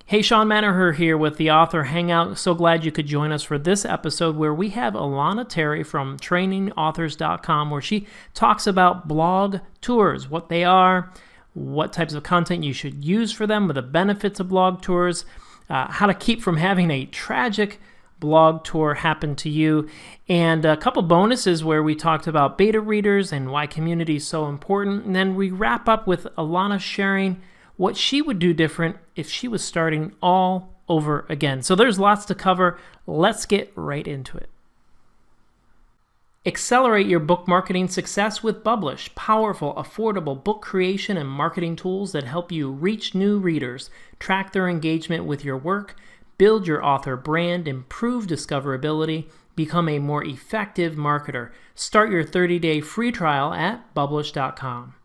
Hey, Sean Manaher here with the Author Hangout. So glad you could join us for this episode where we have Alana Terry from trainingauthors.com, where she talks about blog tours, what they are, what types of content you should use for them, the benefits of blog tours, how to keep from having a tragic blog tour happen to you, and a couple bonuses where we talked about beta readers and why community is so important. And then we wrap up with Alana sharing what she would do different if she was starting all over again. So there's lots to cover. Let's get right into it. Accelerate your book marketing success with Publish, powerful, affordable book creation and marketing tools that help you reach new readers, track their engagement with your work, build your author brand, improve discoverability, become a more effective marketer. Start your 30-day free trial at publish.com.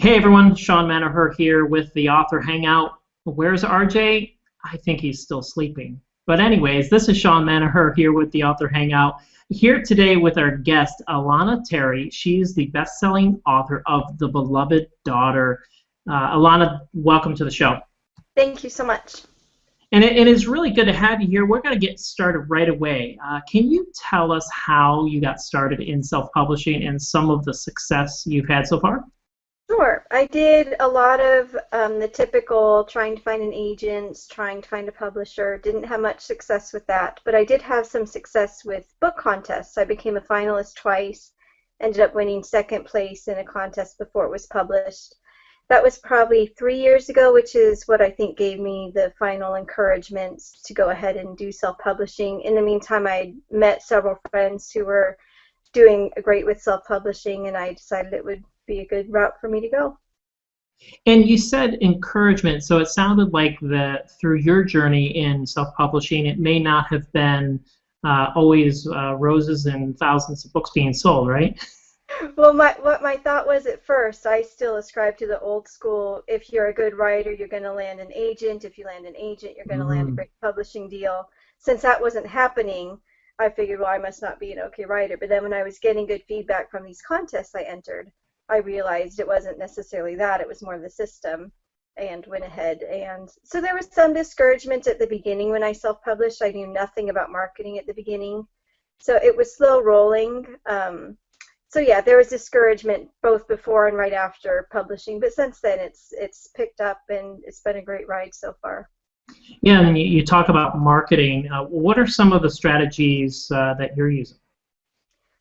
Hey everyone, Sean Manaher here with the Author Hangout. Where's RJ? I think he's still sleeping. But anyways, this is Sean Manaher here with the Author Hangout. Here today with our guest, Alana Terry. She's the best-selling author of The Beloved Daughter. Alana, welcome to the show. Thank you so much. And it is really good to have you here. We're going to get started right away. Can you tell us how you got started in self-publishing and some of the success you've had so far? Sure. I did a lot of the typical trying to find an agent, trying to find a publisher. Didn't have much success with that, but I did have some success with book contests. I became a finalist twice, ended up winning second place in a contest before it was published. That was probably 3 years ago, which is what I think gave me the final encouragement to go ahead and do self-publishing. In the meantime, I met several friends who were doing great with self-publishing, and I decided it would be a good route for me to go. And you said encouragement, so it sounded like that through your journey in self-publishing, it may not have been always roses and thousands of books being sold, right? Well, what my thought was at first, I still ascribe to the old school, if you're a good writer, you're going to land an agent. If you land an agent, you're going to land a great publishing deal. Since that wasn't happening, I figured, well, I must not be an okay writer. But then when I was getting good feedback from these contests I entered, I realized it wasn't necessarily that, it was more the system, and went ahead. And so there was some discouragement at the beginning when I self-published. I knew nothing about marketing at the beginning, so it was slow rolling. So yeah, there was discouragement both before and right after publishing, but since then it's picked up and it's been a great ride so far. Yeah, and you talk about marketing. What are some of the strategies that you're using?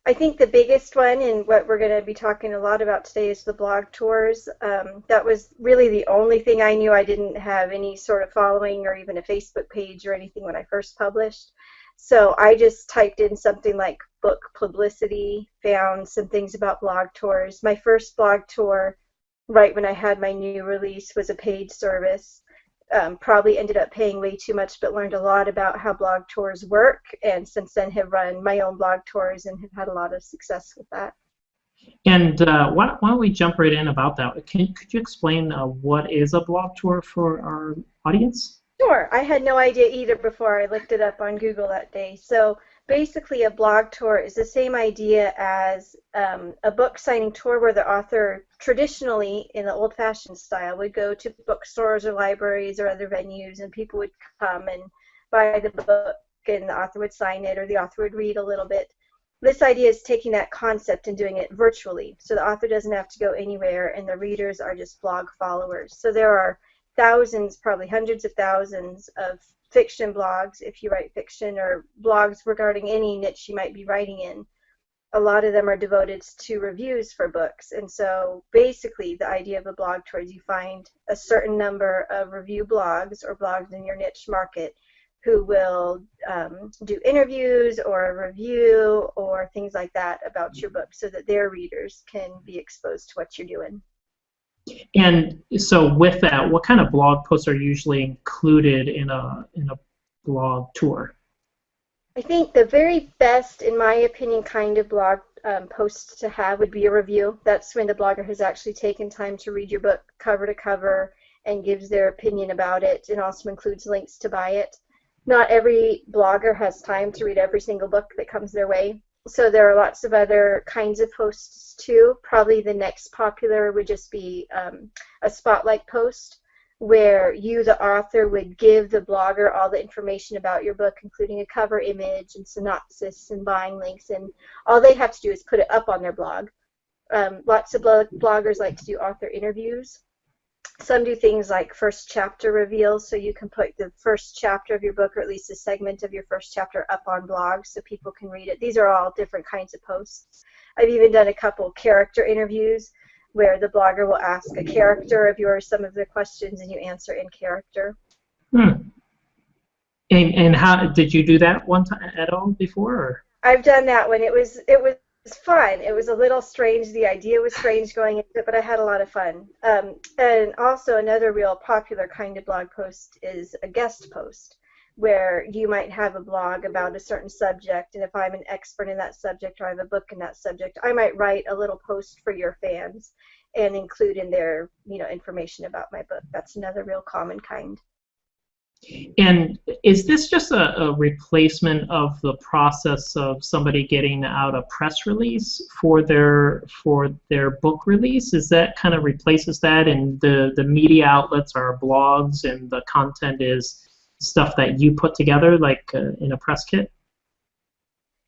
I think the biggest one, and what we're going to be talking a lot about today, is the blog tours. That was really the only thing I knew. I didn't have any sort of following or even a Facebook page or anything when I first published. So I just typed in something like book publicity, found some things about blog tours. My first blog tour, right when I had my new release, was a paid service. Probably ended up paying way too much, but learned a lot about how blog tours work, and since then have run my own blog tours and have had a lot of success with that. And why don't we jump right in about that? Could you explain what is a blog tour for our audience? Sure. I had no idea either before I looked it up on Google that day. So basically a blog tour is the same idea as a book signing tour, where the author traditionally, in the old-fashioned style, would go to bookstores or libraries or other venues, and people would come and buy the book and the author would sign it, or the author would read a little bit. This idea is taking that concept and doing it virtually, so the author doesn't have to go anywhere and the readers are just blog followers. So there are thousands, probably hundreds of thousands of fiction blogs, if you write fiction, or blogs regarding any niche you might be writing in. A lot of them are devoted to reviews for books, and so basically the idea of a blog tour is you find a certain number of review blogs or blogs in your niche market who will do interviews or a review or things like that about your book, so that their readers can be exposed to what you're doing. And so with that, what kind of blog posts are usually included in a blog tour? I think the very best, in my opinion, kind of blog post to have would be a review. That's when the blogger has actually taken time to read your book cover to cover and gives their opinion about it, and also includes links to buy it. Not every blogger has time to read every single book that comes their way. So there are lots of other kinds of posts too. Probably the next popular would just be a spotlight post, where you, the author, would give the blogger all the information about your book, including a cover image and synopsis and buying links, and all they have to do is put it up on their blog. Lots of bloggers like to do author interviews. Some do things like first chapter reveals, so you can put the first chapter of your book, or at least a segment of your first chapter, up on blogs so people can read it. These are all different kinds of posts. I've even done a couple character interviews where the blogger will ask a character of yours some of the questions and you answer in character. Hmm. And how did you do that one time at all before? Or? I've done that one. It was fun. It was a little strange. The idea was strange going into it, but I had a lot of fun. And also another real popular kind of blog post is a guest post, where you might have a blog about a certain subject, and if I'm an expert in that subject or I have a book in that subject, I might write a little post for your fans and include in there, information about my book. That's another real common kind. And is this just a replacement of the process of somebody getting out a press release for their book release? Is that kind of replaces that, and the media outlets are blogs, and the content is stuff that you put together, like in a press kit?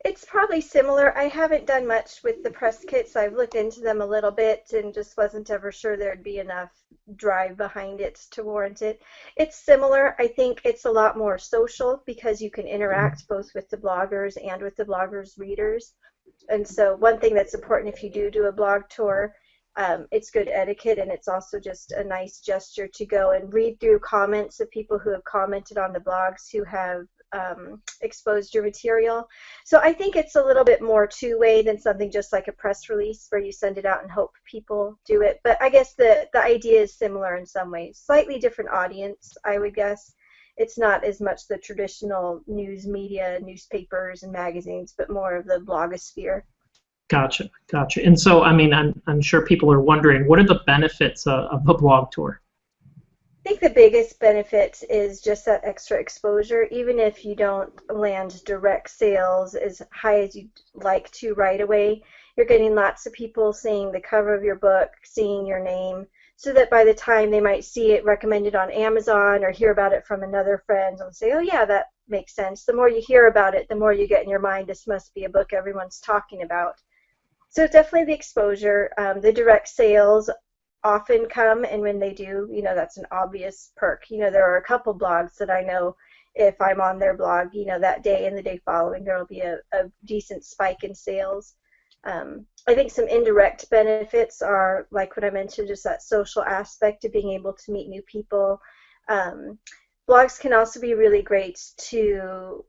It's probably similar. I haven't done much with the press kits. I've looked into them a little bit and just wasn't ever sure there'd be enough drive behind it to warrant it. It's similar. I think it's a lot more social because you can interact both with the bloggers and with the bloggers' readers. And so one thing that's important if you do a blog tour, it's good etiquette, and it's also just a nice gesture to go and read through comments of people who have commented on the blogs who have exposed your material. So I think it's a little bit more two-way than something just like a press release where you send it out and hope people do it. But I guess the idea is similar in some ways. Slightly different audience, I would guess. It's not as much the traditional news media, newspapers and magazines, but more of the blogosphere. Gotcha, gotcha. And so, I mean, I'm sure people are wondering, what are the benefits of a blog tour? I think the biggest benefit is just that extra exposure. Even if you don't land direct sales as high as you'd like to right away, you're getting lots of people seeing the cover of your book, seeing your name, so that by the time they might see it recommended on Amazon or hear about it from another friend and say, oh yeah, that makes sense. The more you hear about it, the more you get in your mind, this must be a book everyone's talking about. So definitely the exposure. The direct sales often come, and when they do, that's an obvious perk. There are a couple blogs that I know if I'm on their blog, that day and the day following, there will be a decent spike in sales. I think some indirect benefits are, like what I mentioned, just that social aspect of being able to meet new people. Blogs can also be really great to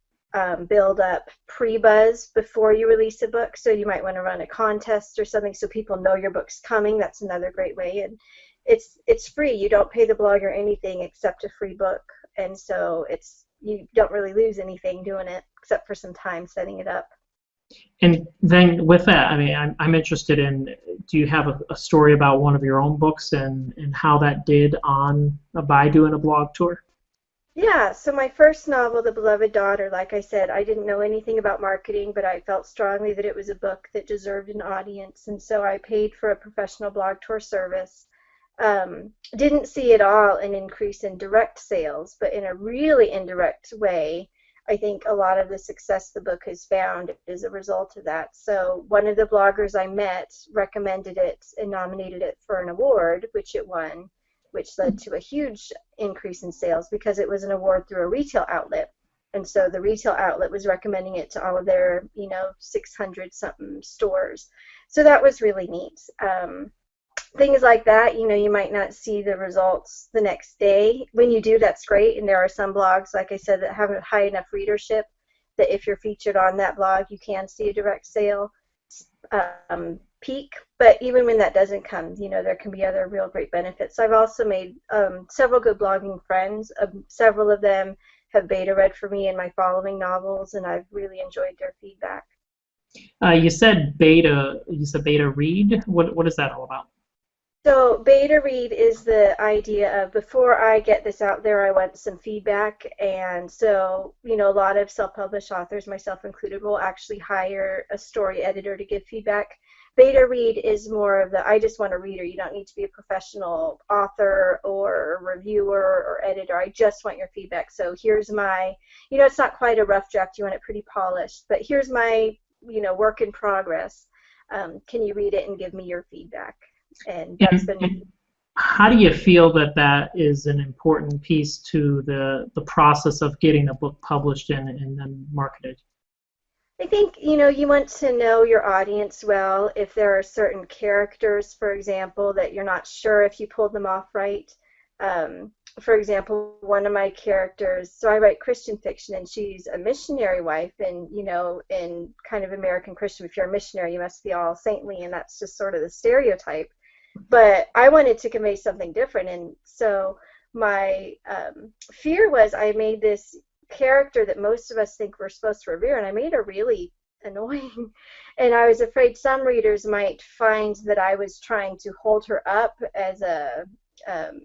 build up pre-buzz before you release a book. So you might want to run a contest or something so people know your book's coming. That's another great way. And it's free. You don't pay the blogger anything except a free book. And so you don't really lose anything doing it except for some time setting it up. And then with that, I mean, I'm interested in, do you have a story about one of your own books and how that did by doing a blog tour? Yeah, so my first novel, The Beloved Daughter, like I said, I didn't know anything about marketing, but I felt strongly that it was a book that deserved an audience, and so I paid for a professional blog tour service. Didn't see at all an increase in direct sales, but in a really indirect way, I think a lot of the success the book has found is a result of that. So one of the bloggers I met recommended it and nominated it for an award, which it won, which led to a huge increase in sales because it was an award through a retail outlet. And so the retail outlet was recommending it to all of their, 600-something stores. So that was really neat. Things like that, you might not see the results the next day. When you do, that's great. And there are some blogs, like I said, that have a high enough readership that if you're featured on that blog, you can see a direct sale peak. But even when that doesn't come, there can be other real great benefits. I've also made several good blogging friends. Several of them have beta read for me in my following novels, and I've really enjoyed their feedback. You said beta read. What is that all about? So beta read is the idea of, before I get this out there, I want some feedback. And so, a lot of self-published authors, myself included, will actually hire a story editor to give feedback. Beta read is more of the, I just want a reader. You don't need to be a professional author or reviewer or editor. I just want your feedback. So here's my, it's not quite a rough draft. You want it pretty polished, but here's my, work in progress. Can you read it and give me your feedback? And that's been. How do you feel that is an important piece to the process of getting a book published and then marketed? I think, you want to know your audience well. If there are certain characters, for example, that you're not sure if you pulled them off right. For example, one of my characters, so I write Christian fiction, and she's a missionary wife, and, in kind of American Christian, if you're a missionary, you must be all saintly, and that's just sort of the stereotype. But I wanted to convey something different, and so my fear was I made this character that most of us think we're supposed to revere, and I made her really annoying. And I was afraid some readers might find that I was trying to hold her up as an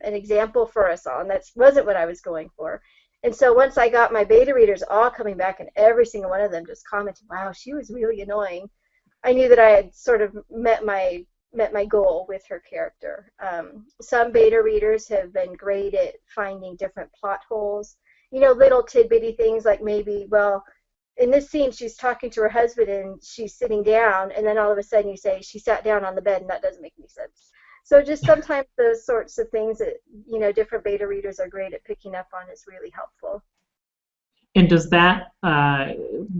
example for us all, and that wasn't what I was going for. And so once I got my beta readers all coming back, and every single one of them just commented, wow, she was really annoying, I knew that I had sort of met my goal with her character. Some beta readers have been great at finding different plot holes, little tidbitty things like maybe, well, in this scene she's talking to her husband and she's sitting down, and then all of a sudden you say she sat down on the bed, and that doesn't make any sense. So just sometimes those sorts of things that, different beta readers are great at picking up on is really helpful. And does that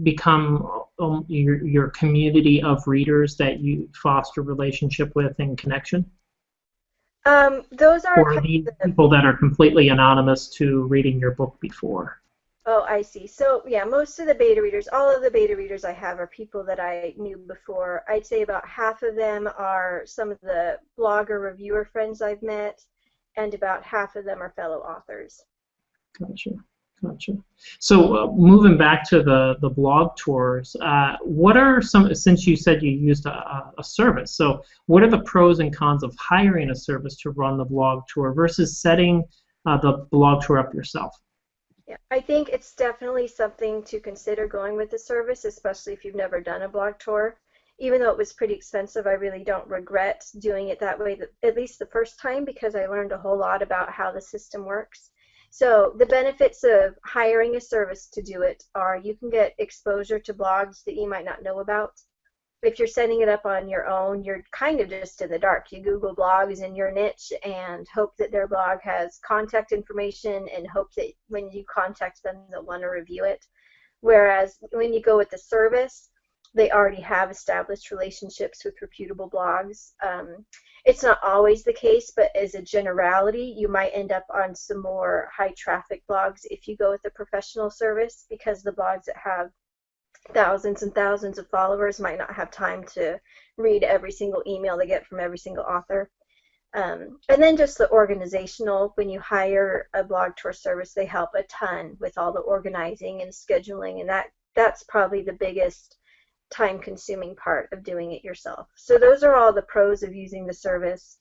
become your community of readers that you foster relationship with and connection? Those are or these people that are completely anonymous to reading your book before? Oh, I see. So yeah, most of the beta readers, all of the beta readers I have are people that I knew before. I'd say about half of them are some of the blogger reviewer friends I've met, and about half of them are fellow authors. Gotcha. So moving back to the blog tours, what are some, since you said you used a service, so what are the pros and cons of hiring a service to run the blog tour versus setting the blog tour up yourself? Yeah, I think it's definitely something to consider going with the service, especially if you've never done a blog tour. Even though it was pretty expensive, I really don't regret doing it that way, at least the first time, because I learned a whole lot about how the system works. So the benefits of hiring a service to do it are you can get exposure to blogs that you might not know about. If you're setting it up on your own, you're kind of just in the dark. You Google blogs in your niche and hope that their blog has contact information and hope that when you contact them, they'll want to review it. Whereas when you go with the service, they already have established relationships with reputable blogs. It's not always the case, but as a generality, you might end up on some more high traffic blogs if you go with a professional service, because the blogs that have thousands and thousands of followers might not have time to read every single email they get from every single author. And then just the organizational, when you hire a blog tour service, they help a ton with all the organizing and scheduling, and that's probably the biggest time-consuming part of doing it yourself. So those are all the pros of using the service.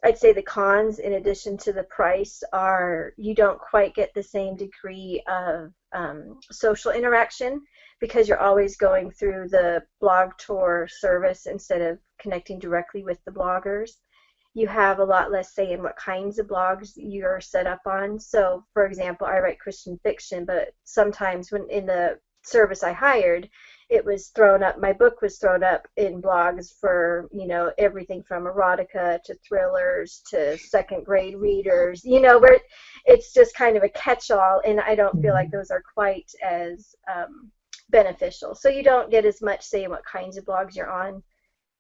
I'd say the cons, in addition to the price, are you don't quite get the same degree of social interaction because you're always going through the blog tour service instead of connecting directly with the bloggers. You have a lot less say in what kinds of blogs you're set up on. So, for example, I write Christian fiction, but sometimes when in the service I hired, it was thrown up, my book was thrown up in blogs for, everything from erotica to thrillers to second grade readers, where it's just kind of a catch-all, and I don't feel like those are quite as beneficial. So you don't get as much say in what kinds of blogs you're on.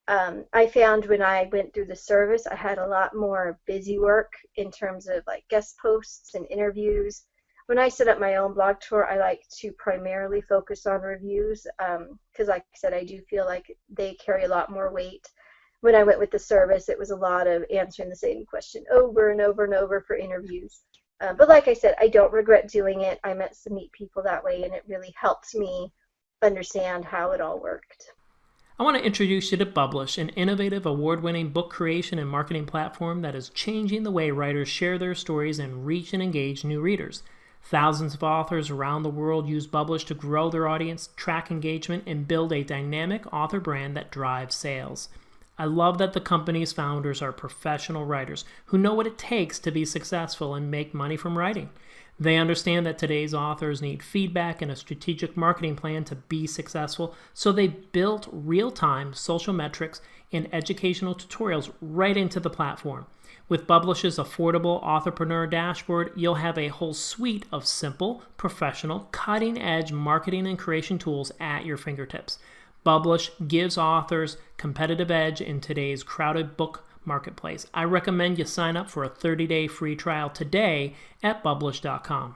I found when I went through the service, I had a lot more busy work in terms of like guest posts and interviews. When I set up my own blog tour, I like to primarily focus on reviews because, like I said, I do feel like they carry a lot more weight. When I went with the service, it was a lot of answering the same question over and over and over for interviews. But like I said, I don't regret doing it. I met some neat people that way, and it really helped me understand how it all worked. I want to introduce you to Publish, an innovative, award-winning book creation and marketing platform that is changing the way writers share their stories and reach and engage new readers. Thousands of authors around the world use Publish to grow their audience, track engagement, and build a dynamic author brand that drives sales. I love that the company's founders are professional writers who know what it takes to be successful and make money from writing. They understand that today's authors need feedback and a strategic marketing plan to be successful, so they built real-time social metrics and educational tutorials right into the platform. With Publish's affordable Authorpreneur dashboard, you'll have a whole suite of simple, professional, cutting-edge marketing and creation tools at your fingertips. Publish gives authors competitive edge in today's crowded book marketplace. I recommend you sign up for a 30-day free trial today at publish.com.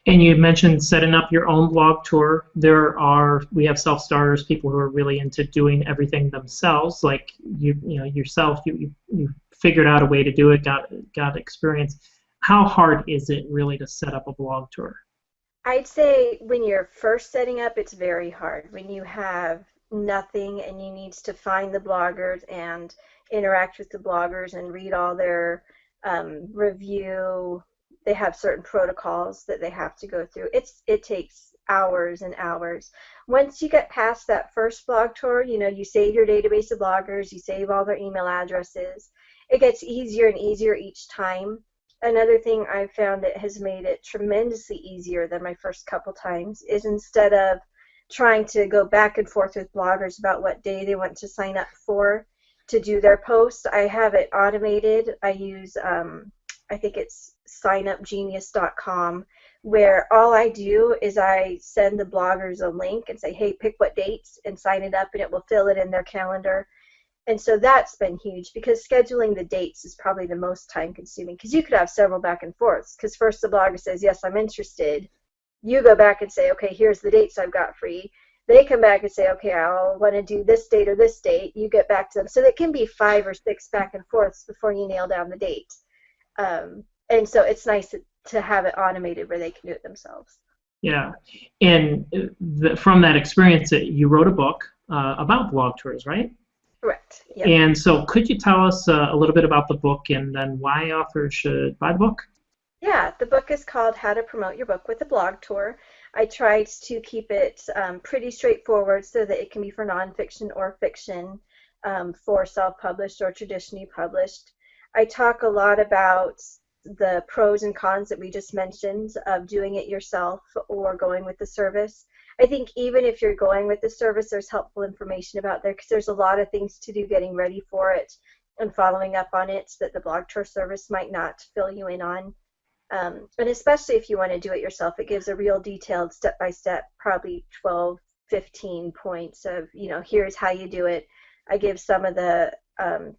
And you mentioned setting up your own blog tour. We have self-starters, people who are really into doing everything themselves, like yourself. You figured out a way to do it, got experience. How hard is it really to set up a blog tour? I'd say when you're first setting up, it's very hard. When you have nothing and you need to find the bloggers and interact with the bloggers and read all their review. They have certain protocols that they have to go through. It takes hours and hours. Once you get past that first blog tour, you save your database of bloggers, you save all their email addresses. It gets easier and easier each time. Another thing I've found that has made it tremendously easier than my first couple times is instead of trying to go back and forth with bloggers about what day they want to sign up for to do their posts, I have it automated. I use, I think it's signupgenius.com, where all I do is I send the bloggers a link and say, hey, pick what dates and sign it up, and it will fill it in their calendar. And so that's been huge, because scheduling the dates is probably the most time consuming, because you could have several back and forths, because first the blogger says, yes, I'm interested. You go back and say, okay, here's the dates I've got free. They come back and say, okay, I'll want to do this date or this date. You get back to them. So it can be 5 or 6 back and forths before you nail down the date. And so it's nice to have it automated where they can do it themselves. Yeah. And from that experience, you wrote a book about blog tours, right? Correct. Yep. And so could you tell us a little bit about the book and then why authors should buy the book? Yeah, the book is called How to Promote Your Book with a Blog Tour. I tried to keep it pretty straightforward so that it can be for nonfiction or fiction, for self-published or traditionally published. I talk a lot about the pros and cons that we just mentioned of doing it yourself or going with the service. I think even if you're going with the service, there's helpful information about there, because there's a lot of things to do getting ready for it and following up on it that the blog tour service might not fill you in on. And especially if you want to do it yourself, it gives a real detailed step-by-step, probably 12, 15 points of, here's how you do it. I give some of the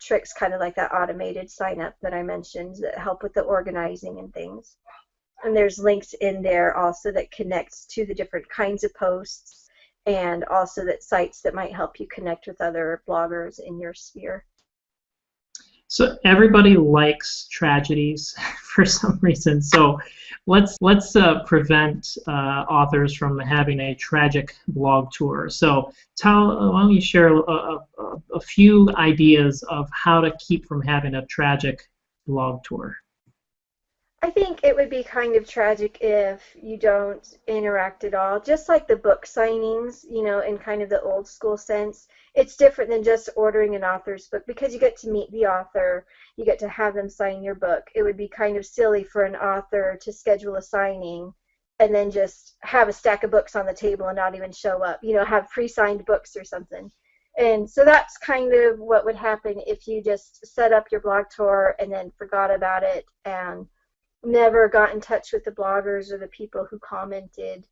tricks, kind of like that automated sign-up that I mentioned, that help with the organizing and things. And there's links in there also that connects to the different kinds of posts, and also that sites that might help you connect with other bloggers in your sphere. So everybody likes tragedies for some reason. So let's prevent authors from having a tragic blog tour. So why don't you share a few ideas of how to keep from having a tragic blog tour? I think it would be kind of tragic if you don't interact at all. Just like the book signings, in kind of the old school sense, it's different than just ordering an author's book, because you get to meet the author, you get to have them sign your book. It would be kind of silly for an author to schedule a signing and then just have a stack of books on the table and not even show up, have pre-signed books or something. And so that's kind of what would happen if you just set up your blog tour and then forgot about it and never got in touch with the bloggers or the people who commented.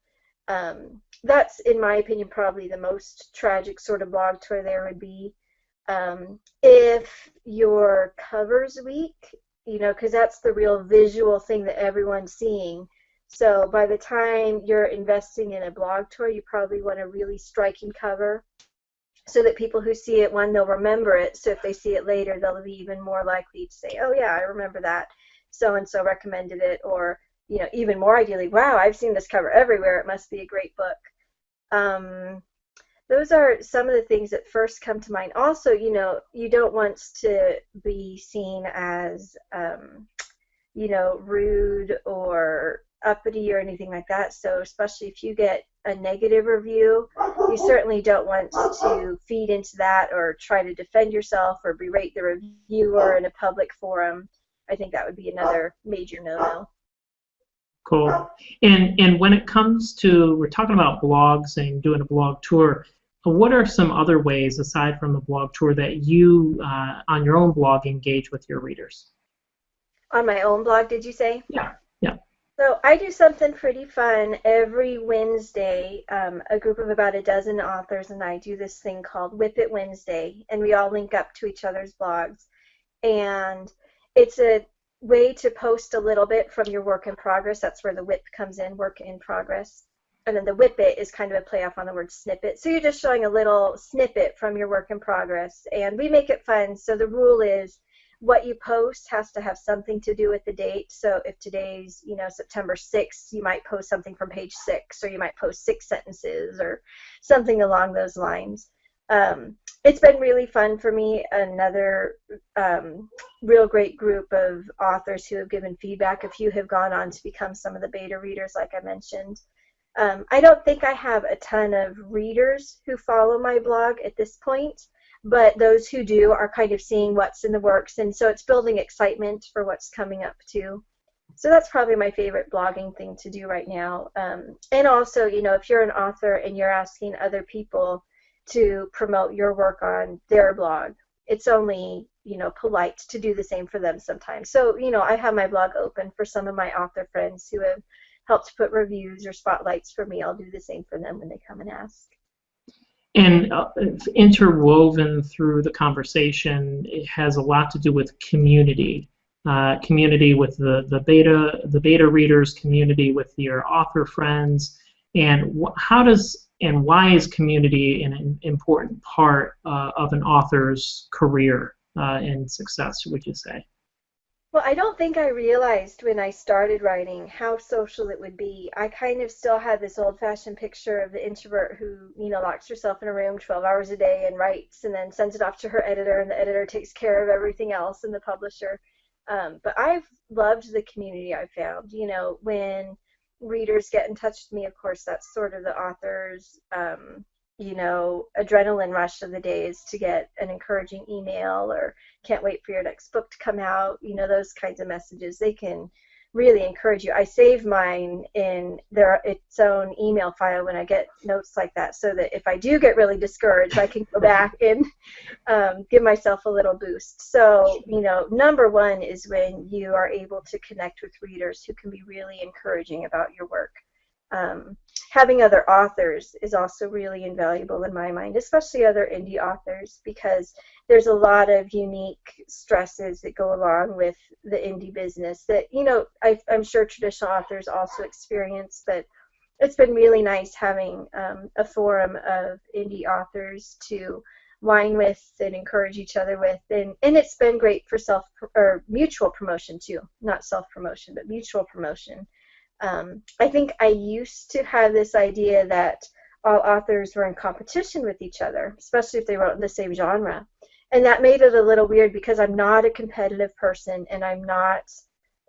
That's, in my opinion, probably the most tragic sort of blog tour there would be. If your cover's weak, because that's the real visual thing that everyone's seeing. So by the time you're investing in a blog tour, you probably want a really striking cover so that people who see it, one, they'll remember it. So if they see it later, they'll be even more likely to say, oh yeah, I remember that. So-and-so recommended it, or even more ideally, wow, I've seen this cover everywhere, it must be a great book. Those are some of the things that first come to mind. Also, you don't want to be seen as rude or uppity or anything like that. So especially if you get a negative review, you certainly don't want to feed into that or try to defend yourself or berate the reviewer in a public forum. I think that would be another major no-no. Cool. And when it comes to, we're talking about blogs and doing a blog tour, what are some other ways aside from the blog tour that you, on your own blog, engage with your readers? On my own blog, did you say? Yeah. Yeah. So I do something pretty fun every Wednesday. A group of about a dozen authors and I do this thing called Whip It Wednesday, and we all link up to each other's blogs. And it's a way to post a little bit from your work in progress. That's where the whip comes in, work in progress. And then the whip it is kind of a play off on the word snippet. So you're just showing a little snippet from your work in progress. And we make it fun. So the rule is what you post has to have something to do with the date. So if today's, September 6th, you might post something from page 6, or you might post 6 sentences or something along those lines. It's been really fun for me. Another real great group of authors who have given feedback. A few have gone on to become some of the beta readers, like I mentioned. I don't think I have a ton of readers who follow my blog at this point, but those who do are kind of seeing what's in the works, and so it's building excitement for what's coming up too. So that's probably my favorite blogging thing to do right now. And also, if you're an author and you're asking other people to promote your work on their blog, it's only, polite to do the same for them sometimes. So, I have my blog open for some of my author friends who have helped put reviews or spotlights for me. I'll do the same for them when they come and ask. And interwoven through the conversation, it has a lot to do with community. Community with the beta readers, community with your author friends, and why is community an important part of an author's career and success, would you say? Well, I don't think I realized when I started writing how social it would be. I kind of still had this old-fashioned picture of the introvert who, locks herself in a room 12 hours a day and writes and then sends it off to her editor, and the editor takes care of everything else and the publisher. But I've loved the community I've found. When readers get in touch with me, of course, that's sort of the author's, adrenaline rush of the day is to get an encouraging email or can't wait for your next book to come out. Those kinds of messages, they can really encourage you. I save mine in its own email file when I get notes like that, so that if I do get really discouraged, I can go back and give myself a little boost. So, number one is when you are able to connect with readers who can be really encouraging about your work. Having other authors is also really invaluable in my mind, especially other indie authors, because there's a lot of unique stresses that go along with the indie business that, I'm sure traditional authors also experience, but it's been really nice having a forum of indie authors to whine with and encourage each other with, and it's been great for mutual promotion too, not self-promotion, but mutual promotion. I think I used to have this idea that all authors were in competition with each other, especially if they wrote in the same genre. And that made it a little weird because I'm not a competitive person, and I'm not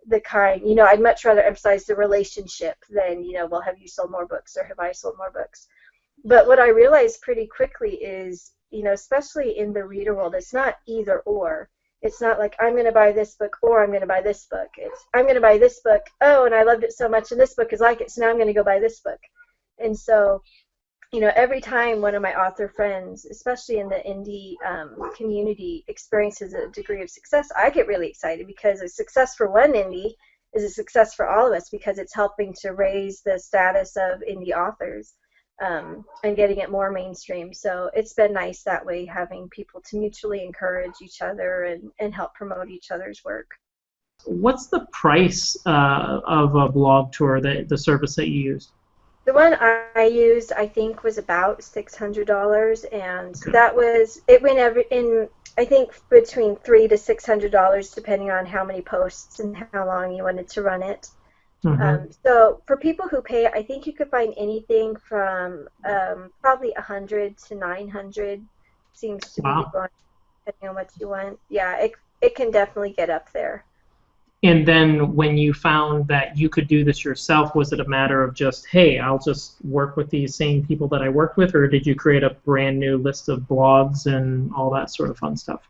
the kind, I'd much rather emphasize the relationship than, well, have you sold more books or have I sold more books? But what I realized pretty quickly is, especially in the reader world, it's not either or. It's not like I'm going to buy this book or I'm going to buy this book. It's I'm going to buy this book, oh, and I loved it so much and this book is like it, so now I'm going to go buy this book. And so, every time one of my author friends, especially in the indie community, experiences a degree of success, I get really excited because a success for one indie is a success for all of us because it's helping to raise the status of indie authors. And getting it more mainstream. So it's been nice that way, having people to mutually encourage each other and help promote each other's work. What's the price of a blog tour, the service that you used? The one I used, I think, was about $600, and that was, it went I think, between $300 to $600, depending on how many posts and how long you wanted to run it. So for people who pay, I think you could find anything from probably 100 to 900 seems to be the going, depending on what you want. Yeah, it can definitely get up there. And then when you found that you could do this yourself, was it a matter of just, hey, I'll just work with these same people that I worked with, or did you create a brand new list of blogs and all that sort of fun stuff?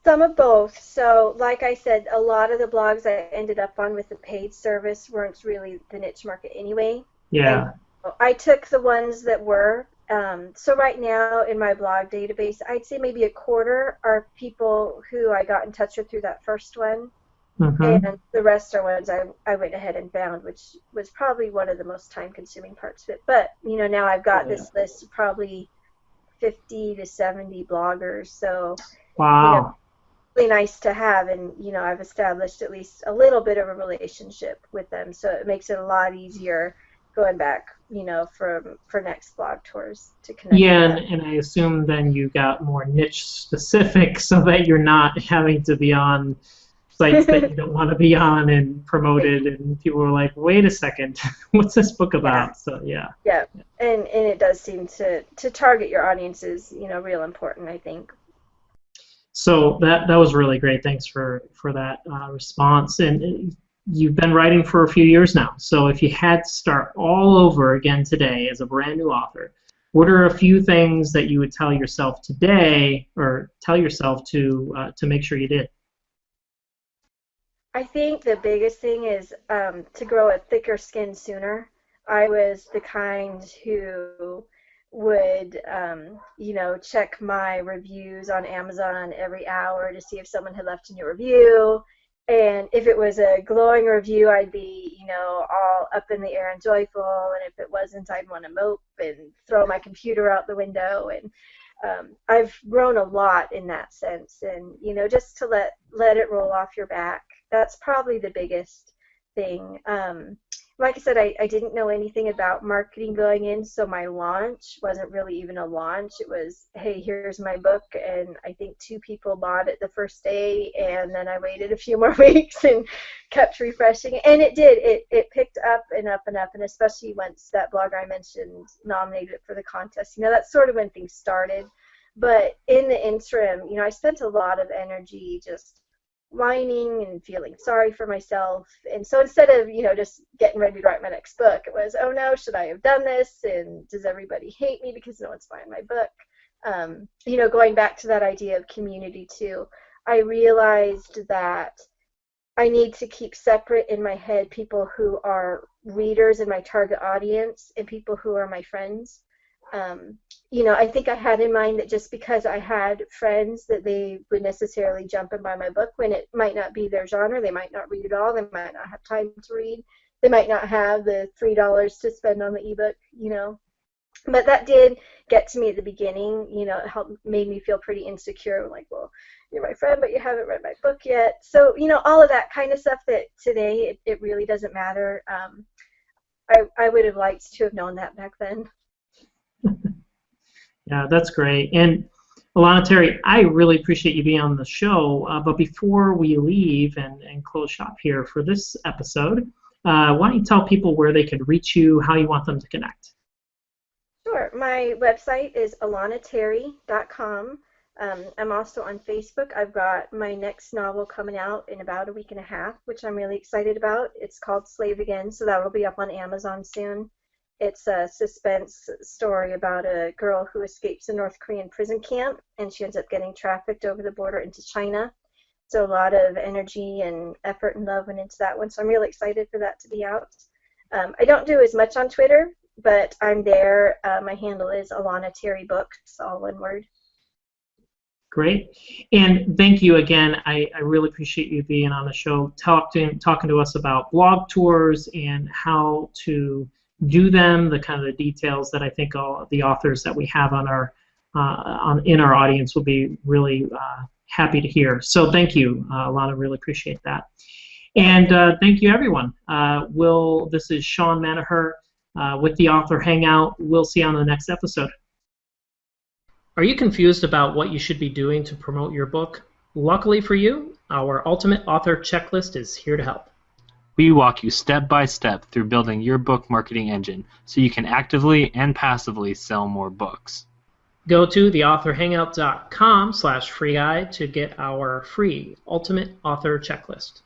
Some of both. So, like I said, a lot of the blogs I ended up on with the paid service weren't really the niche market anyway. And Yeah. I took the ones that were. So right now in my blog database, I'd say maybe a quarter are people who I got in touch with through that first one. Mm-hmm. And the rest are ones I went ahead and found, which was probably one of the most time consuming parts of it. But, now I've got Yeah. this list of probably 50 to 70 bloggers. So, you know, Wow. really nice to have, and I've established at least a little bit of a relationship with them, so it makes it a lot easier going back, for next blog tours to connect Yeah, with them. and I assume then you got more niche specific so that you're not having to be on sites that you don't want to be on and promoted, and people are like, wait a second, what's this book Yeah, about? So yeah. yeah, and it does seem to target your audiences, real important, I think. So that was really great. Thanks for that response. And you've been writing for a few years now. So if you had to start all over again today as a brand new author, what are a few things that you would tell yourself today, or tell yourself to make sure you did? I think the biggest thing is to grow a thicker skin sooner. I was the kind who would, check my reviews on Amazon every hour to see if someone had left a new review. And if it was a glowing review, I'd be, all up in the air and joyful. And if it wasn't, I'd want to mope and throw my computer out the window. And I've grown a lot in that sense, and just to let it roll off your back. That's probably the biggest thing. Like I said, I didn't know anything about marketing going in, so my launch wasn't really even a launch. It was, hey, here's my book, and I think 2 people bought it the first day, and then I waited a few more weeks and kept refreshing it. And it did. It picked up and up and up, and especially once that blogger I mentioned nominated it for the contest. That's sort of when things started. But in the interim, I spent a lot of energy just whining and feeling sorry for myself. And so instead of, just getting ready to write my next book, it was, oh no, should I have done this? And does everybody hate me because no one's buying my book? Going back to that idea of community too, I realized that I need to keep separate in my head people who are readers in my target audience and people who are my friends. Um, I think I had in mind that just because I had friends that they would necessarily jump and buy my book when it might not be their genre, they might not read it all, they might not have time to read, they might not have the $3 to spend on the ebook. But that did get to me at the beginning. It helped made me feel pretty insecure, like, well, you're my friend, but you haven't read my book yet. So, all of that kind of stuff that today it really doesn't matter. I would have liked to have known that back then. Yeah, that's great. And Alana Terry, I really appreciate you being on the show. But before we leave and close shop here for this episode, why don't you tell people where they could reach you, how you want them to connect? Sure. My website is alanaterry.com. I'm also on Facebook. I've got my next novel coming out in about a week and a half, which I'm really excited about. It's called Slave Again, so that will be up on Amazon soon. It's a suspense story about a girl who escapes a North Korean prison camp, and she ends up getting trafficked over the border into China. So a lot of energy and effort and love went into that one. So I'm really excited for that to be out. I don't do as much on Twitter, but I'm there. My handle is Alana Terry Books, all one word. Great. And thank you again. I really appreciate you being on the show, talking to us about blog tours and how to do them, the kind of the details that I think all the authors that we have on our in our audience will be really happy to hear. So thank you, Alana. Really appreciate that. And thank you, everyone. This is Sean Manaher with the Author Hangout. We'll see you on the next episode. Are you confused about what you should be doing to promote your book? Luckily for you, our Ultimate Author Checklist is here to help. We walk you step by step through building your book marketing engine so you can actively and passively sell more books. Go to theauthorhangout.com/free guide to get our free Ultimate Author Checklist.